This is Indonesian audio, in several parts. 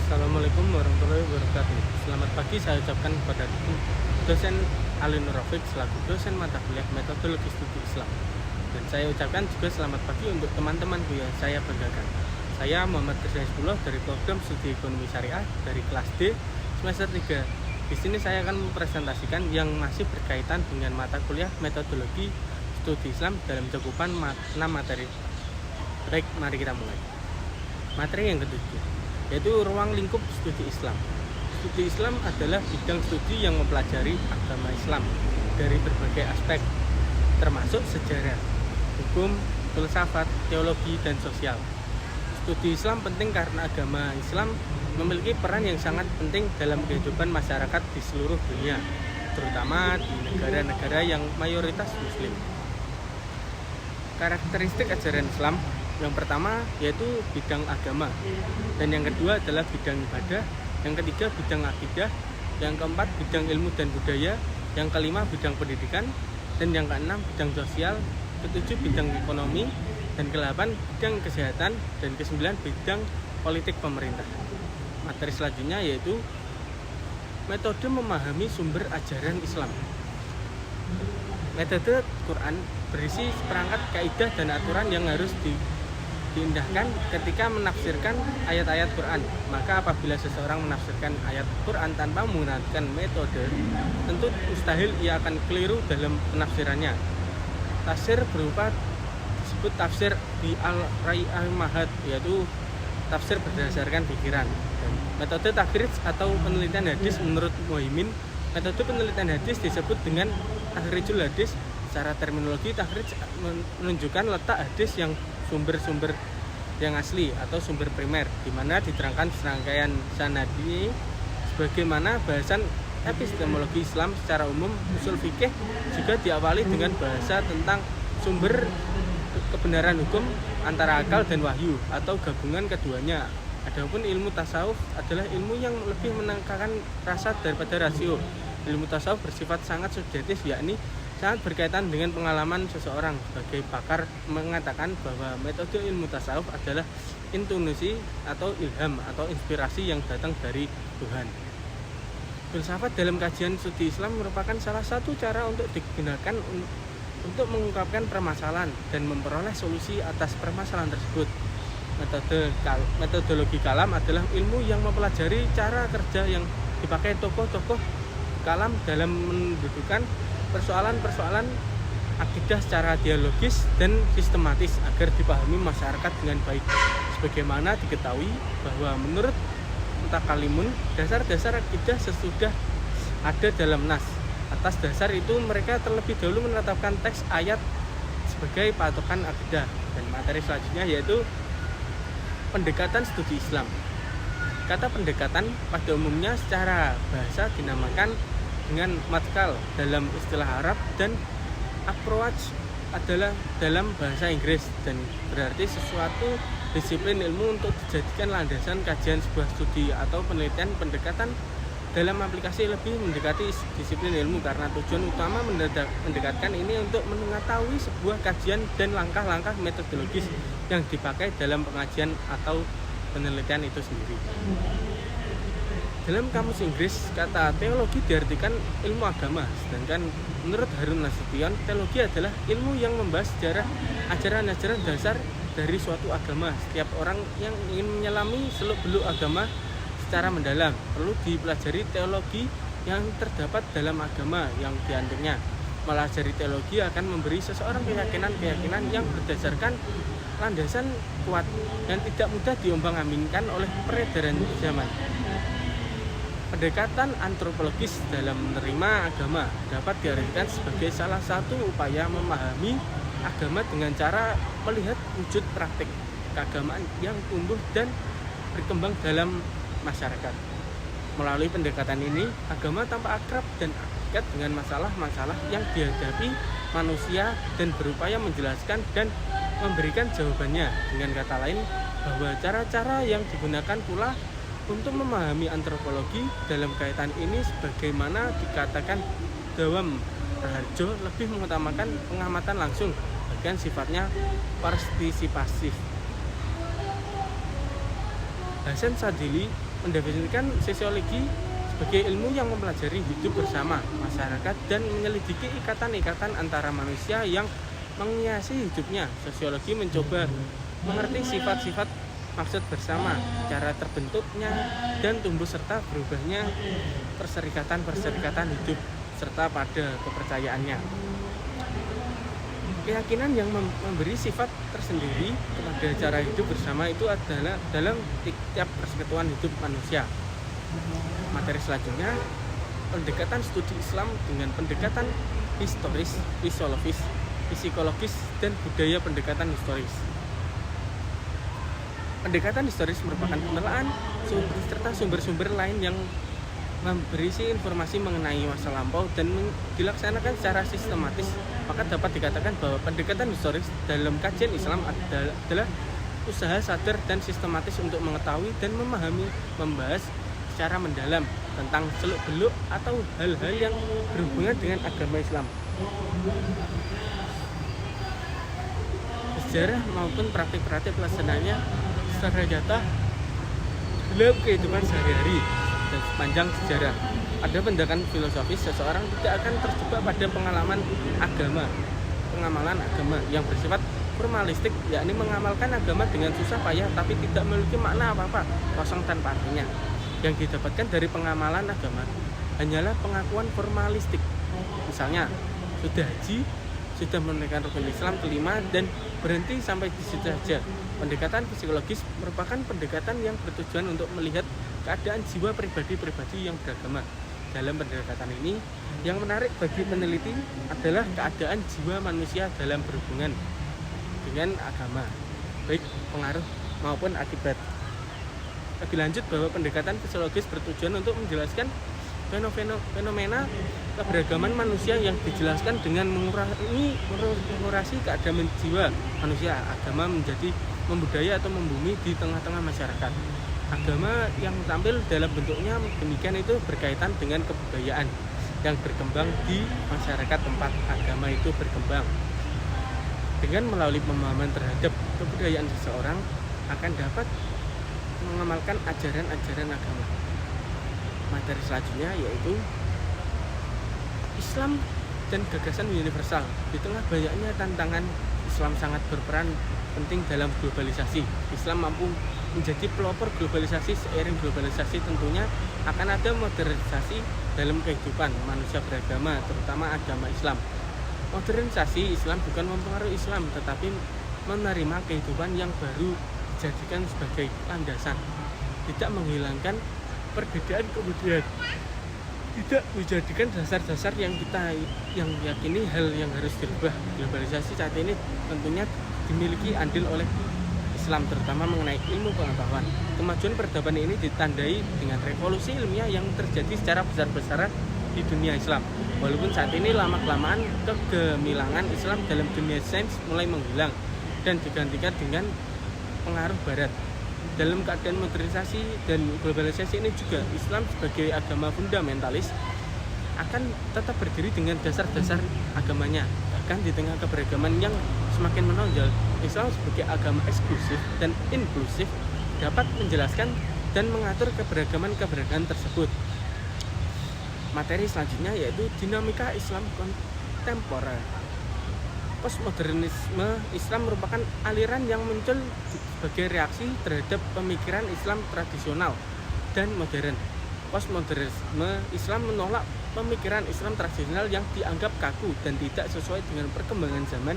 Assalamualaikum warahmatullahi wabarakatuh. Selamat pagi saya ucapkan kepada dosen Ali Nur Rafiq selaku dosen mata kuliah Metodologi Studi Islam. Dan saya ucapkan juga selamat pagi untuk teman-temanku yang saya banggakan. Saya Muhammad Rizayasbullah dari program Studi Ekonomi Syariah dari kelas D semester 3. Di sini saya akan mempresentasikan yang masih berkaitan dengan mata kuliah Metodologi Studi Islam dalam cakupan 6 materi. Baik, mari kita mulai. Materi yang ketujuh yaitu ruang lingkup studi Islam. Studi Islam adalah bidang studi yang mempelajari agama Islam dari berbagai aspek, termasuk sejarah, hukum, filsafat, teologi, dan sosial. Studi Islam penting karena agama Islam memiliki peran yang sangat penting dalam kehidupan masyarakat di seluruh dunia, terutama di negara-negara yang mayoritas Muslim. Karakteristik ajaran Islam yang pertama yaitu bidang agama, dan yang kedua adalah bidang ibadah, yang ketiga bidang akidah, yang keempat bidang ilmu dan budaya, yang kelima bidang pendidikan, dan yang keenam bidang sosial, ketujuh bidang ekonomi, dan kedelapan bidang kesehatan, dan kesembilan bidang politik pemerintah. Materi selanjutnya yaitu metode memahami sumber ajaran Islam. Metode Quran berisi seperangkat kaidah dan aturan yang harus diindahkan ketika menafsirkan ayat-ayat Quran. Maka apabila seseorang menafsirkan ayat Quran tanpa menggunakan metode, tentu mustahil ia akan keliru dalam penafsirannya. Tafsir berupa disebut tafsir bi al-rai al-mahad, yaitu tafsir berdasarkan pikiran. Dan metode takhrij atau penelitian hadis menurut Muhaimin, metode penelitian hadis disebut dengan takhrijul hadis. Secara terminologi, takhrij menunjukkan letak hadis yang sumber-sumber yang asli atau sumber primer, di mana diterangkan serangkaian sanadi sebagaimana bahasan epistemologi Islam secara umum. Usul fikih juga diawali dengan bahasa tentang sumber kebenaran hukum antara akal dan wahyu atau gabungan keduanya. Adapun ilmu tasawuf adalah ilmu yang lebih menekankan rasa daripada rasio. Ilmu tasawuf bersifat sangat subjektif, yakni sangat berkaitan dengan pengalaman seseorang. Sebagai pakar mengatakan bahwa metode ilmu tasawuf adalah intuisi atau ilham atau inspirasi yang datang dari Tuhan. Filsafat dalam kajian studi Islam merupakan salah satu cara untuk digunakan untuk mengungkapkan permasalahan dan memperoleh solusi atas permasalahan tersebut. Metodologi kalam adalah ilmu yang mempelajari cara kerja yang dipakai tokoh-tokoh kalam dalam mendudukan persoalan-persoalan akidah secara dialogis dan sistematis agar dipahami masyarakat dengan baik. Sebagaimana diketahui bahwa menurut mutakalimun, dasar-dasar akidah sesudah ada dalam nas. Atas dasar itu mereka terlebih dahulu menetapkan teks ayat sebagai patokan akidah. Dan materi selanjutnya yaitu pendekatan studi Islam. Kata pendekatan pada umumnya secara bahasa dinamakan dengan matkal dalam istilah Arab, dan approach adalah dalam bahasa Inggris, dan berarti sesuatu disiplin ilmu untuk dijadikan landasan kajian sebuah studi atau penelitian. Pendekatan dalam aplikasi lebih mendekati disiplin ilmu karena tujuan utama mendekatkan ini untuk mengetahui sebuah kajian dan langkah-langkah metodologis yang dipakai dalam pengajian atau penelitian itu sendiri. Dalam kamus Inggris, kata teologi diartikan ilmu agama, sedangkan menurut Harun Nasution, teologi adalah ilmu yang membahas sejarah ajaran-ajaran dasar dari suatu agama. Setiap orang yang ingin menyelami seluk-beluk agama secara mendalam perlu dipelajari teologi yang terdapat dalam agama yang dianutnya. Mempelajari teologi akan memberi seseorang keyakinan-keyakinan yang berdasarkan landasan kuat yang tidak mudah diombang-ambingkan oleh peredaran zaman. Pendekatan antropologis dalam menerima agama dapat diartikan sebagai salah satu upaya memahami agama dengan cara melihat wujud praktik keagamaan yang tumbuh dan berkembang dalam masyarakat. Melalui pendekatan ini, agama tampak akrab dan dekat dengan masalah-masalah yang dihadapi manusia dan berupaya menjelaskan dan memberikan jawabannya. Dengan kata lain, bahwa cara-cara yang digunakan pula untuk memahami antropologi dalam kaitan ini, sebagaimana dikatakan Dawam Raharjo, lebih mengutamakan pengamatan langsung, bahkan sifatnya partisipasif. Hasan Sadili mendefinisikan sosiologi sebagai ilmu yang mempelajari hidup bersama masyarakat dan menyelidiki ikatan-ikatan antara manusia yang menghiasi hidupnya. Sosiologi mencoba mengerti sifat-sifat maksud bersama, cara terbentuknya dan tumbuh serta berubahnya perserikatan-perserikatan hidup serta pada kepercayaannya. Keyakinan yang memberi sifat tersendiri kepada cara hidup bersama itu adalah dalam tiap persekutuan hidup manusia. Materi selanjutnya, pendekatan studi Islam dengan pendekatan historis, fisiologis, psikologis, dan budaya pendekatan historis. Pendekatan historis merupakan penelaan serta sumber-sumber lain yang berisi informasi mengenai masa lampau dan dilaksanakan secara sistematis. Maka dapat dikatakan bahwa pendekatan historis dalam kajian Islam adalah usaha sadar dan sistematis untuk mengetahui dan memahami, membahas secara mendalam tentang seluk-beluk atau hal-hal yang berhubungan dengan agama Islam, sejarah maupun praktik-praktik pelaksanaannya secara nyata dalam kehidupan sehari-hari. Dan sepanjang sejarah ada pendekatan filosofis, seseorang tidak akan terjebak pada pengamalan agama yang bersifat formalistik, yakni mengamalkan agama dengan susah payah tapi tidak memiliki makna apa-apa, kosong tanpa artinya. Yang didapatkan dari pengamalan agama hanyalah pengakuan formalistik. Misalnya, sudah haji, sudah menunaikan rukun Islam kelima dan berhenti sampai di situ saja. Pendekatan psikologis merupakan pendekatan yang bertujuan untuk melihat keadaan jiwa pribadi-pribadi yang beragama. Dalam pendekatan ini, yang menarik bagi peneliti adalah keadaan jiwa manusia dalam berhubungan dengan agama, baik pengaruh maupun akibat. Lebih lanjut bahwa pendekatan psikologis bertujuan untuk menjelaskan fenomena keberagaman manusia yang dijelaskan dengan mengurasi keadaan jiwa manusia. Agama menjadi membudaya atau membumi di tengah-tengah masyarakat. Agama yang tampil dalam bentuknya demikian itu berkaitan dengan kebudayaan yang berkembang di masyarakat tempat agama itu berkembang. Dengan melalui pemahaman terhadap kebudayaan seseorang akan dapat mengamalkan ajaran-ajaran agama. Materi selanjutnya yaitu Islam dan gagasan universal. Di tengah banyaknya tantangan, Islam sangat berperan penting dalam globalisasi. Islam mampu menjadi pelopor globalisasi. Seiring globalisasi tentunya akan ada modernisasi dalam kehidupan manusia beragama, terutama agama Islam. Modernisasi Islam bukan mempengaruhi Islam, tetapi menerima kehidupan yang baru dijadikan sebagai landasan, tidak menghilangkan perbedaan kemudian, tidak menjadikan dasar-dasar yang kita yang yakini hal yang harus dirubah. Globalisasi saat ini tentunya dimiliki andil oleh Islam, terutama mengenai ilmu pengetahuan. Kemajuan peradaban ini ditandai dengan revolusi ilmiah yang terjadi secara besar-besaran di dunia Islam. Walaupun saat ini lama-kelamaan kegemilangan Islam dalam dunia sains mulai menghilang dan digantikan dengan pengaruh Barat. Dalam keadaan modernisasi dan globalisasi ini juga Islam sebagai agama fundamentalis akan tetap berdiri dengan dasar-dasar agamanya. Bahkan di tengah keberagaman yang semakin menonjol, Islam sebagai agama eksklusif dan inklusif dapat menjelaskan dan mengatur keberagaman-keberagaman tersebut. Materi selanjutnya yaitu dinamika Islam kontemporer. Postmodernisme Islam merupakan aliran yang muncul sebagai reaksi terhadap pemikiran Islam tradisional dan modern. Postmodernisme Islam menolak pemikiran Islam tradisional yang dianggap kaku dan tidak sesuai dengan perkembangan zaman.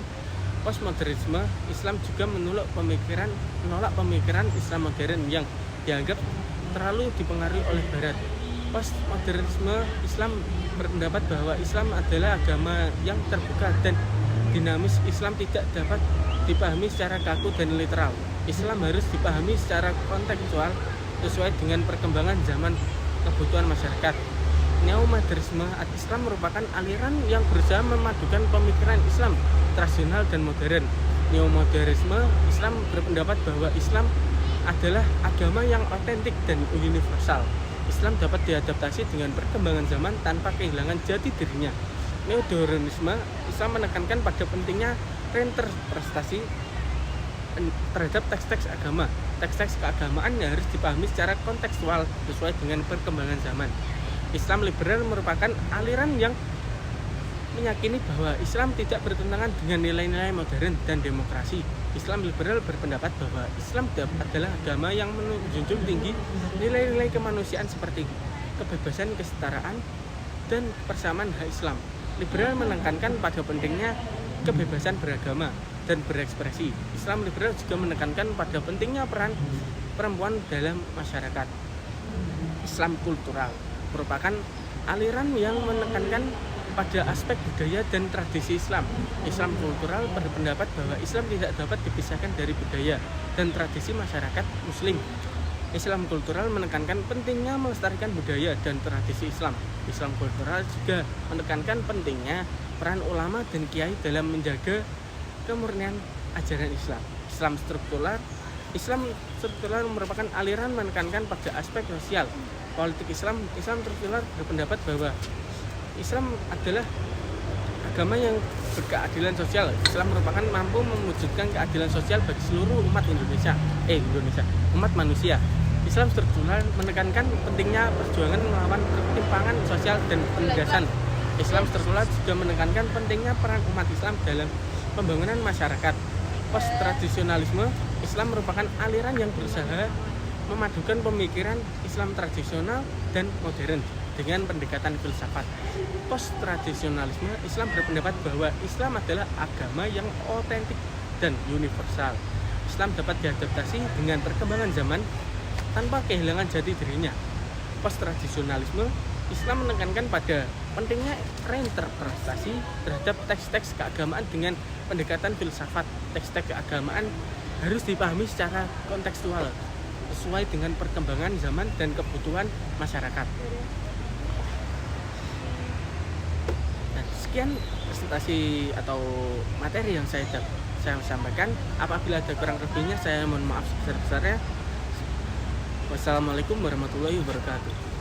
Postmodernisme Islam juga menolak pemikiran Islam modern yang dianggap terlalu dipengaruhi oleh Barat. Postmodernisme Islam berpendapat bahwa Islam adalah agama yang terbuka dan dinamis. Islam tidak dapat dipahami secara kaku dan literal. Islam harus dipahami secara kontekstual sesuai dengan perkembangan zaman kebutuhan masyarakat. Neomodernisme Islam merupakan aliran yang berusaha memadukan pemikiran Islam tradisional dan modern. Neomodernisme Islam berpendapat bahwa Islam adalah agama yang otentik dan universal. Islam dapat diadaptasi dengan perkembangan zaman tanpa kehilangan jati dirinya. Neomodernisme Islam menekankan pada pentingnya reinterpretasi terhadap teks-teks agama. Teks-teks keagamaan yang harus dipahami secara kontekstual sesuai dengan perkembangan zaman. Islam liberal merupakan aliran yang meyakini bahwa Islam tidak bertentangan dengan nilai-nilai modern dan demokrasi. Islam liberal berpendapat bahwa Islam adalah agama yang menjunjung tinggi nilai-nilai kemanusiaan seperti kebebasan, kesetaraan, dan persamaan hak Islam. Liberal menekankan pada pentingnya kebebasan beragama dan berekspresi. Islam liberal juga menekankan pada pentingnya peran perempuan dalam masyarakat. Islam kultural merupakan aliran yang menekankan pada aspek budaya dan tradisi Islam. Islam kultural berpendapat bahwa Islam tidak dapat dipisahkan dari budaya dan tradisi masyarakat Muslim. Islam kultural menekankan pentingnya melestarikan budaya dan tradisi Islam. Islam kultural juga menekankan pentingnya peran ulama dan kiai dalam menjaga kemurnian ajaran Islam. Islam struktural merupakan aliran menekankan pada aspek sosial. Politik Islam struktural berpendapat bahwa Islam adalah agama yang berkeadilan sosial. Islam merupakan mampu mewujudkan keadilan sosial bagi seluruh umat umat manusia. Islam struktural menekankan pentingnya perjuangan melawan ketimpangan sosial dan penindasan. Islam struktural juga menekankan pentingnya peran umat Islam dalam pembangunan masyarakat. Post tradisionalisme Islam merupakan aliran yang berusaha memadukan pemikiran Islam tradisional dan modern dengan pendekatan filsafat. Post-tradisionalisme Islam berpendapat bahwa Islam adalah agama yang otentik dan universal. Islam dapat diadaptasi dengan perkembangan zaman tanpa kehilangan jati dirinya. Post-tradisionalisme Islam menekankan pada pentingnya reinterpretasi terhadap teks-teks keagamaan dengan pendekatan filsafat. Teks-teks keagamaan harus dipahami secara kontekstual sesuai dengan perkembangan zaman dan kebutuhan masyarakat. Sekian presentasi atau materi yang saya sampaikan. Apabila ada kurang lebihnya saya mohon maaf sebesar-besarnya. Wassalamualaikum warahmatullahi wabarakatuh.